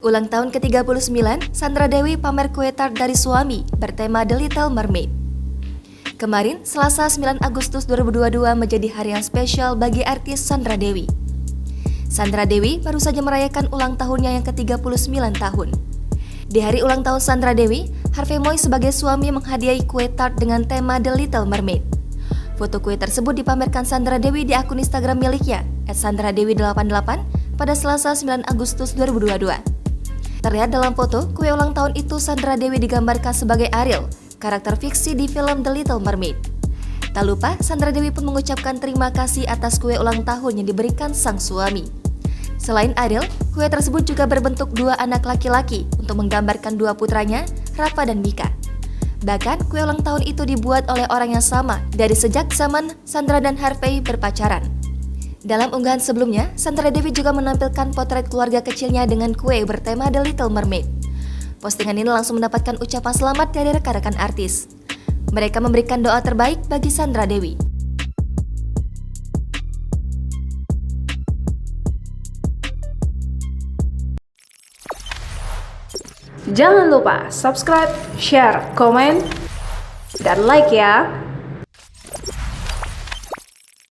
Ulang tahun ke-39, Sandra Dewi pamer kue tart dari suami bertema The Little Mermaid. Kemarin, Selasa 9 Agustus 2022 menjadi hari yang spesial bagi artis Sandra Dewi. Sandra Dewi baru saja merayakan ulang tahunnya yang ke-39 tahun. Di hari ulang tahun Sandra Dewi, Harvey Mois sebagai suami menghadiahi kue tart dengan tema The Little Mermaid. Foto kue tersebut dipamerkan Sandra Dewi di akun Instagram miliknya, @sandradewi88, pada Selasa 9 Agustus 2022. Terlihat dalam foto, kue ulang tahun itu Sandra Dewi digambarkan sebagai Ariel, karakter fiksi di film The Little Mermaid. Tak lupa, Sandra Dewi pun mengucapkan terima kasih atas kue ulang tahun yang diberikan sang suami. Selain Ariel, kue tersebut juga berbentuk dua anak laki-laki untuk menggambarkan dua putranya, Rafa dan Mika. Bahkan, kue ulang tahun itu dibuat oleh orang yang sama dari sejak zaman Sandra dan Harvey berpacaran. Dalam unggahan sebelumnya, Sandra Dewi juga menampilkan potret keluarga kecilnya dengan kue bertema The Little Mermaid. Postingan ini langsung mendapatkan ucapan selamat dari rekan-rekan artis. Mereka memberikan doa terbaik bagi Sandra Dewi. Jangan lupa subscribe, share, komen, dan like ya!